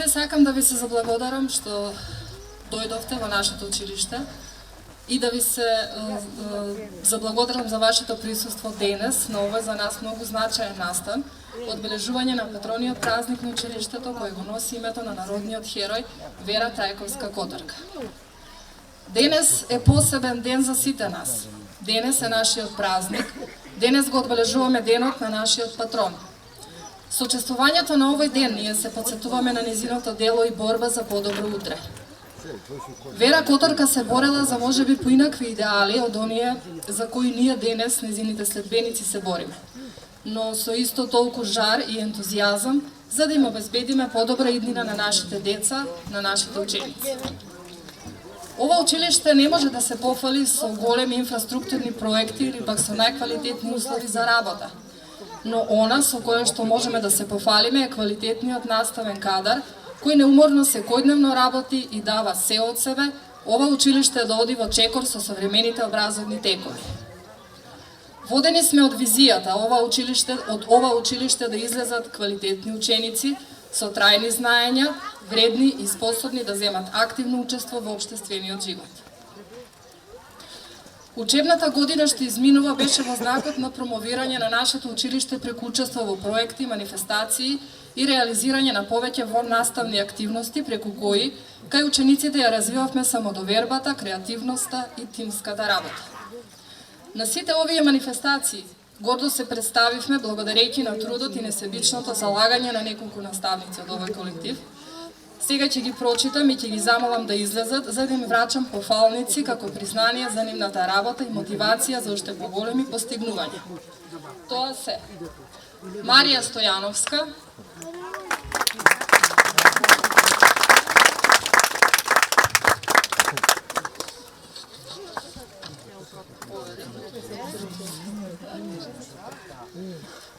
сакам да ви се заблагодарам што дојдовте во нашето училиште и да ви се заблагодарам за вашето присуство денес на овој за нас многу значаен настан, одбележување на патрониот празник на училиштето кој го носи името на народниот херој Вера Трајковска-Которка. Денес е посебен ден за сите нас. Денес е нашиот празник. Денес го одбележуваме денот на нашиот патрон. Со чествувањето на овој ден ние се потсетуваме на незиното дело и борба за подобро утре. Вера Которка се борела за можеби поинакви идеали од оние за кои ние денес, незините следбеници, се бориме. Но со исто толку жар и ентузијазам за да им обезбедиме подобра иднина на нашите деца, на нашите ученици. Ова училиште не може да се пофали со големи инфраструктурни проекти или пак со најквалитетни услови за работа. Но она со кое што можеме да се пофалиме е квалитетниот наставен кадар, кој неуморно секојдневно работи и дава се од себе, ова училиште да оди во чекор со современите образовни текови. Водени сме од визијата од ова училиште да излезат квалитетни ученици со трајни знаења, вредни и способни да земат активно учество во општествениот живот. Учебната година што изминува беше во знакот на промовирање на нашето училиште преку учество во проекти, манифестации и реализирање на повеќе наставни активности преку кои кај учениците ја развивавме самодовербата, креативноста и тимската работа. На сите овие манифестации гордо се представивме благодарејќи на трудот и несебичното залагање на неколку наставници од овој колектив. Сега ќе ги прочитам и ќе ги замолам да излезат за да им врачам пофалници како признание за нивната работа и мотивација за уште поголеми постигнувања. Тоа се Марија Стојановска,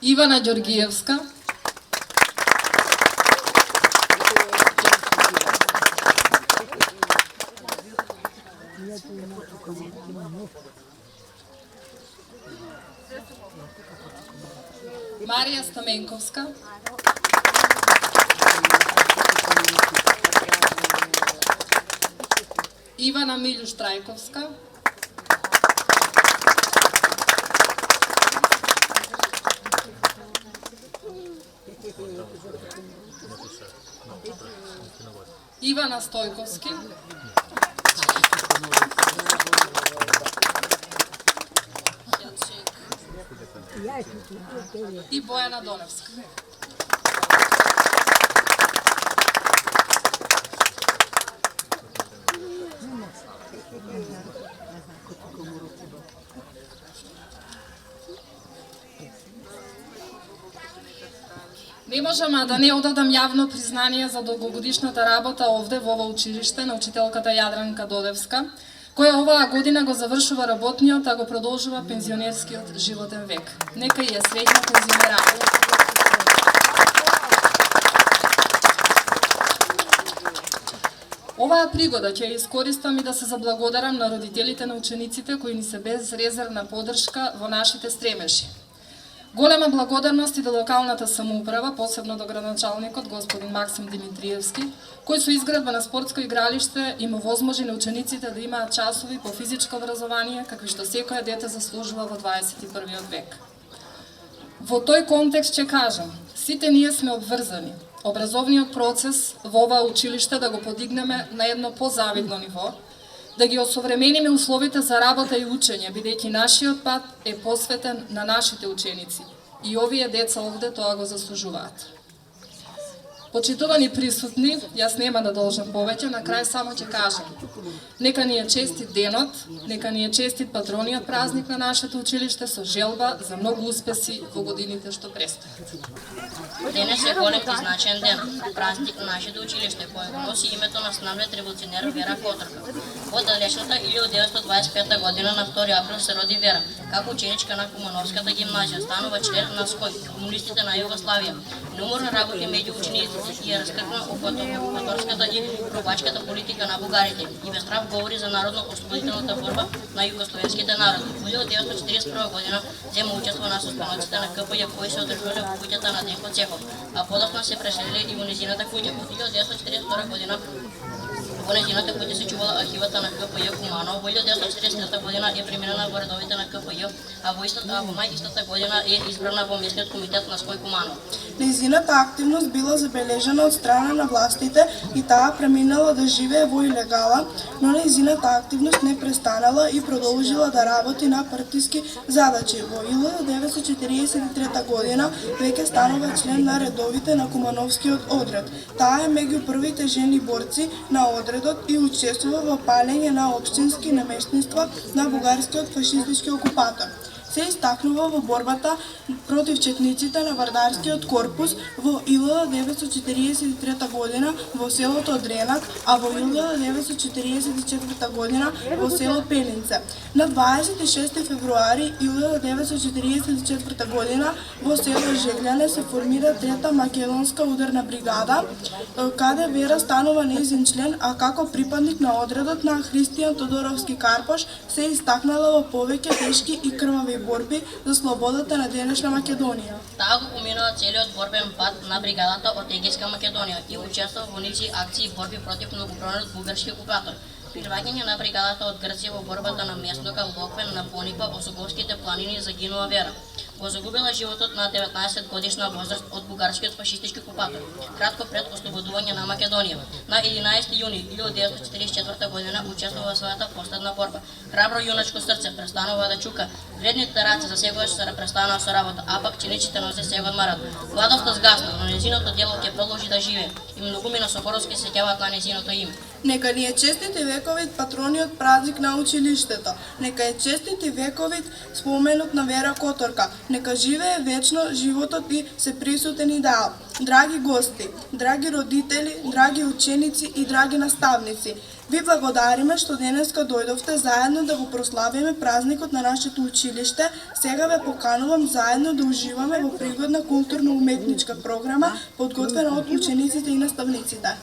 Ивана Ѓоргиевска, Марија Стаменковска, Ивана Милјуш Трајковска, Ивана Стојковски, и Бојана Доневска. Не можам да не одадам јавно признание за долгогодишната работа овде во ова училиште на учителката Јадранка Додевска, која оваа година го завршува работниот, а го продолжува пензионерскиот животен век. Нека и ја среќна пензионерата. Оваа пригода ќе ја искористам и да се заблагодарам на родителите на учениците кои ни се безрезервна поддршка во нашите стремежи. Голема благодарност и до локалната самоуправа, посебно до градоначалникот господин Максим Димитриевски, кој со изградба на спортско игралиште им овозможи на учениците да имаат часови по физичко образование, какви што секоја дете заслужува во 21. век. Во тој контекст ќе кажам, сите ние сме обврзани. Образовниот процес во ова училиште да го подигнеме на едно позавидно ниво, да ги осовремениме условите за работа и учење, бидејќи нашиот пат е посветен на нашите ученици и овие деца овде тоа го заслужуваат. Почитувани присутни, јас нема да должам повеќе, на крај само ќе кажам. Нека ни е честит денот, нека ни е честит патрониот празник на нашето училиште со желба за многу успеси во годините што престојат. Денес е голем и значаен ден, празник на нашето училиште, кој го носи името на славниот револуционер Вера Которка. Во далечната 1925 година на 2 април се роди Вера, како ученичка на Кумановската гимназија, станува член на СКОј, комунистите на Југославија. Неуморна работа меѓу учениците и ја раскркна околоторската и пробачката политика на бугарите и без страв говори за народно-ослободителната борба на југословенските народи. Во 1941 година зема учество на состаноците на КПЈ кои се одржале во куќата на Денко Цеков, а подоцна се преселиле и во незината куќа. Во 1942 година во незината куќа се чувала архивата на КПЈ Куманово. Во 1943 година е преминала во редовите на КПЈ, а во мај истата година е избрана во местниот комитет на Стој Куманов. Нејзината активност била забележана од страна на властите и таа преминала да живее во илегала, но нејзината активност не престанала и продолжила да работи на партиски задачи. Во 1943 година веќе станува член на редовите на Кумановскиот одред. Таа е меѓу првите жени борци на одредот и учествува во палење на општински намештниства на бугарскиот фашистички окупатор. Се истакнува во борбата против четниците на Вардарскиот корпус во 1943 година во селото Дренак, а во 1944 година во село Пелинце. На 26 февруари 1944 година во село Жегляне се формира трета македонска ударна бригада, каде Вера станува нејзин член, а како припадник на одредот на Христијан Тодоровски Карпош се истакнала во повеќе тешки и крвави борби за слободата на денешна Македонија. Таа го поминува целиот борбен пат на бригадата од Егејска Македонија и учествува во низи акции и борби против многобројниот бугарски окупатор. Прирваѓање на бригадата од Грција во борбата на Меснока, Локвен, на Пониква, Осоговските планини загинува Вера. Го загубила животот на 19 годишна возраст од бугарскиот фашистички окупатор, кратко пред ослободување на Македонија. На 11 јуни 1944 година учествува во својата последна борба. Храбро јуначко срце престанува да чука, вредните раце за секогаш се престанаа со работа, а пак чиничите нозе се го одмарат. Младоста згасна, но незиното дело ќе продолжи да живее и многумина Сокоровски се сеќаваат на незиното име. Нека ни е честит и вековит патрониот празник на училиштето. Нека е честит и вековит споменот на Вера Которка. Нека живее вечно животот и се присутен идеал. Драги гости, драги родители, драги ученици и драги наставници, ви благодариме што денеска дојдовте заедно да го прославиме празникот на нашето училиште. Сега ве поканувам заедно да уживаме во пригодна културно-уметничка програма подготвена од учениците и наставниците.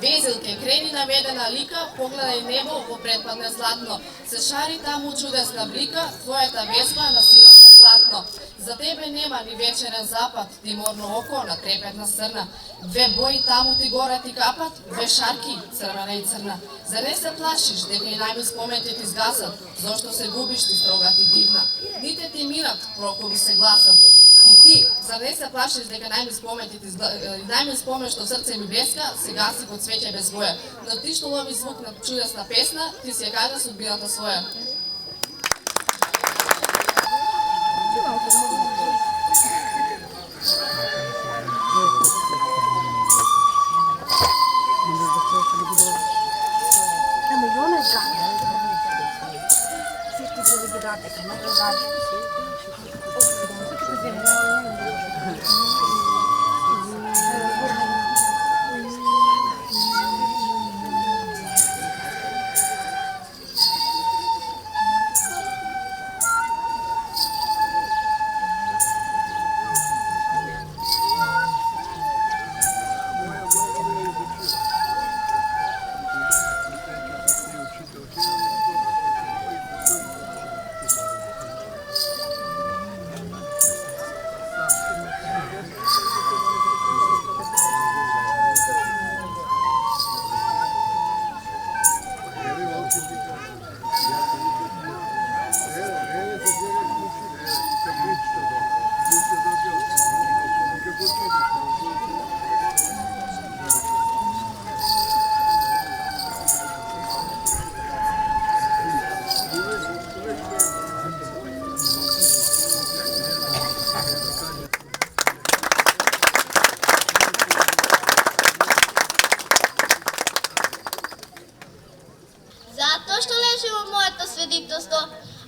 Везилке, крени наведена лика, погледај небо, во предпадне златно. Се шари таму чудесна блика, твојата везба на сивото платно. За тебе нема ни вечерен запад, ти морно око на трепетна срна. Две бои таму ти горат и капат, две шарки, црвена и црна. За не се плашиш, дека и најми спомените ти згасат, зошто се губиш ти строга ти дивна. Дите ти минат, прокови се гласат. И ти, за не се плашиш дека најми спомен што срце ми блеска, се гаси под свеќе без боја. Но ти што лови звук на чудесна песна, ти си ја кажа судбината своја.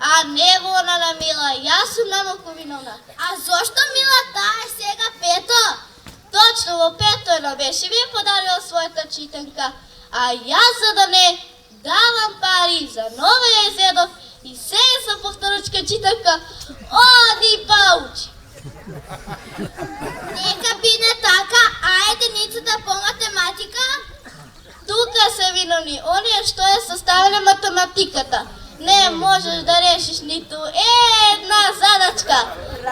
А не вонала Мила, јас сум намалку виновна. А зошто Мила таа е сега пето? Точно во пето едно беше ви подарила својата читанка, а јас за да не давам пари за нова ја изедов и сега сам по вторучка читанка, оди паучи. Нека биде така, ајде ницата по математика. Тука се виновни оние што е составиле математиката. Не можеш да решиш ниту една задачка.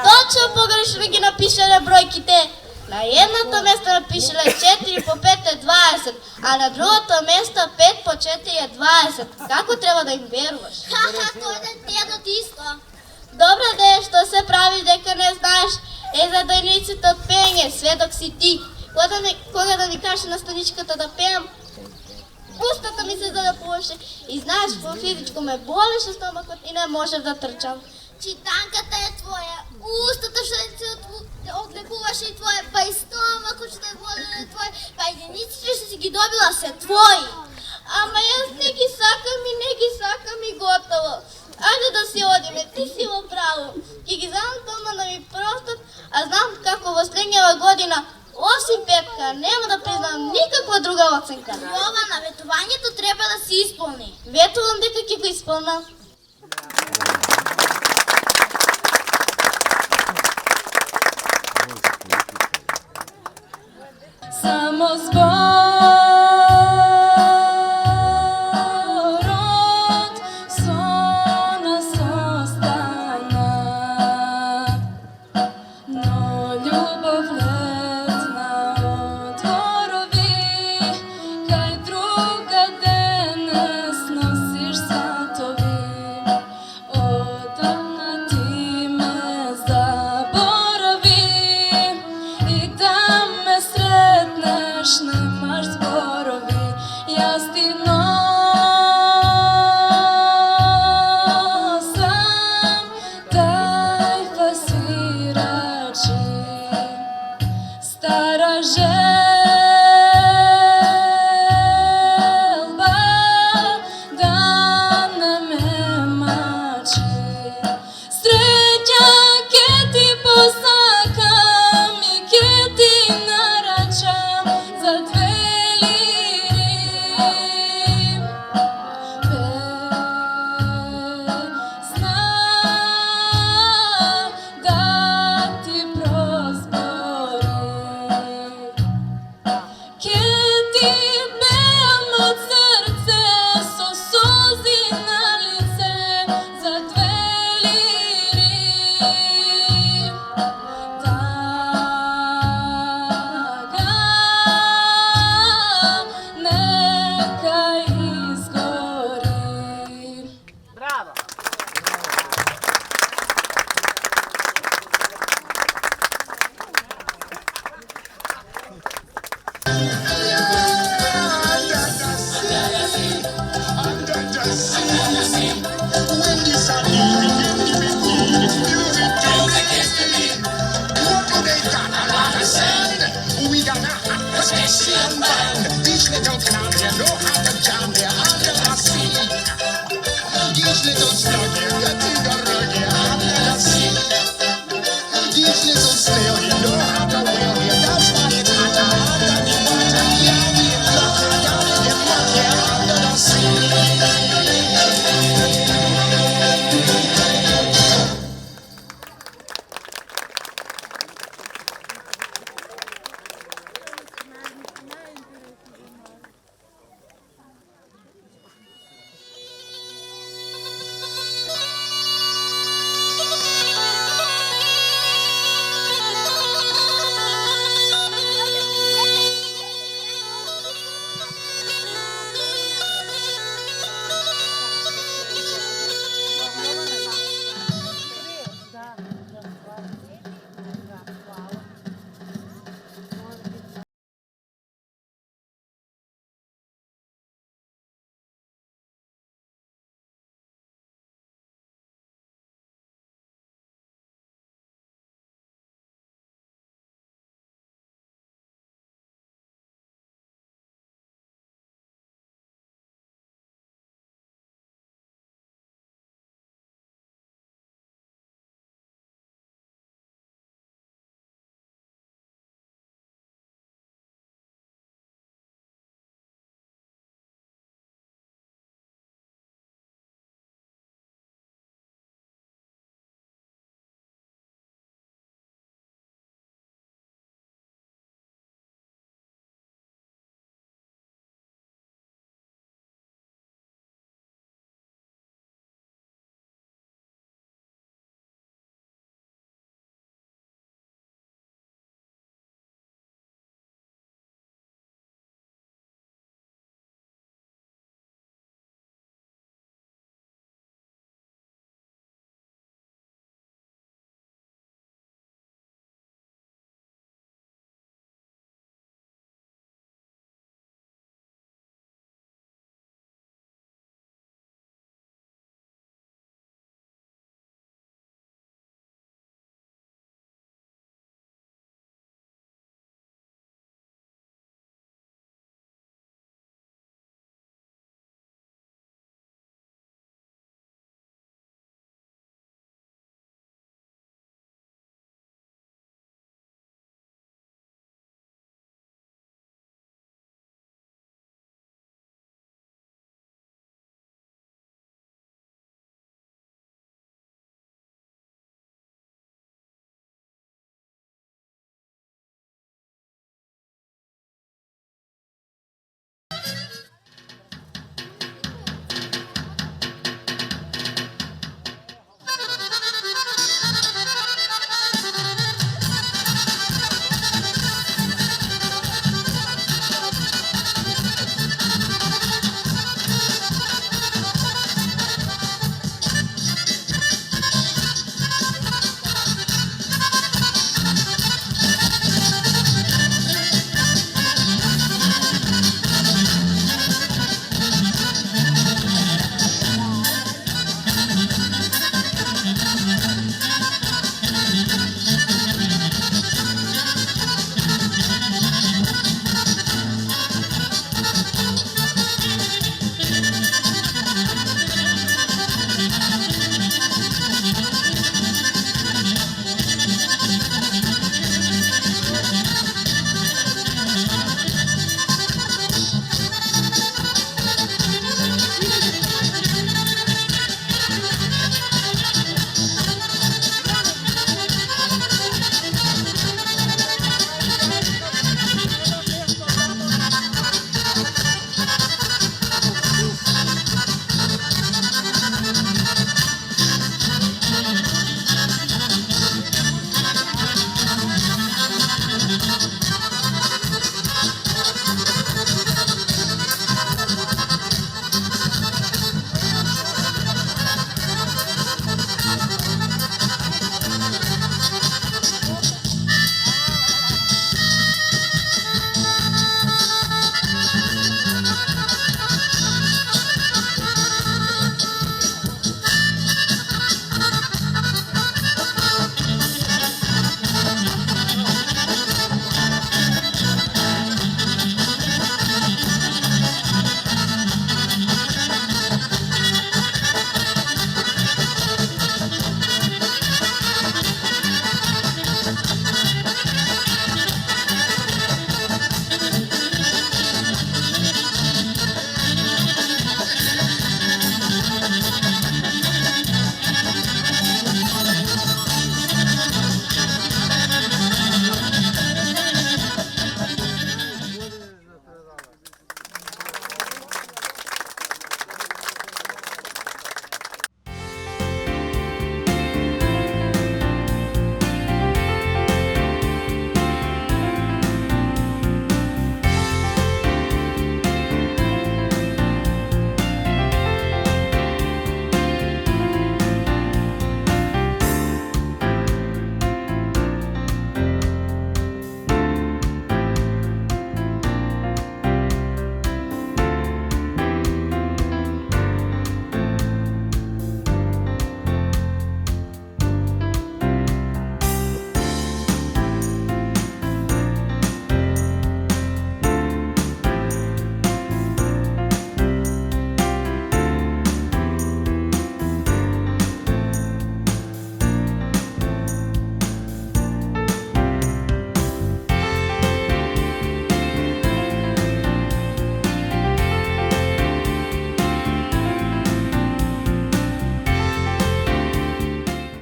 Точно погрешно ги напишеле бројките. На едното место напишеле 4 по 5 е 20, а на другото место 5 по 4 е 20. Како треба да им веруваш? Ха-ха, тој да дедот исто. Добро да е што се правиш дека не знаеш. Е за дојниците од пење, сведок си ти. Кога да ми кажеш на станичката да пеам, устата ми се залепуваше и знаеш, по физичко ме болеше стомакот и не можев да трчам. Читанката е твоја, устата што се одлепуваше и твоја, па и стомакот што е болеле твој, па и единиците што си ги добила се твои. Ама јас не ги сакам и готово. Ајде да си одиме, ти си во право. Ќе ги знам дома да ми простат, а знам како во следњава година осим петка, нема да признам никаква друга оценка. Јована, ветувањето треба да се исполни. Ветувам дека ќе го исполнам. Само зборот со нас остана, но љубов летна одворови, кај другаде денес носиш сатови. Одамна ти ме заборави и да ме сретнеш немаш зборови. Јас ти носам тајфа свирачи, стара желба да не ме мачи. Среќа ке ти посакам и ке ти нарачам за две лири. Песна да ти прозбори. You know how to jam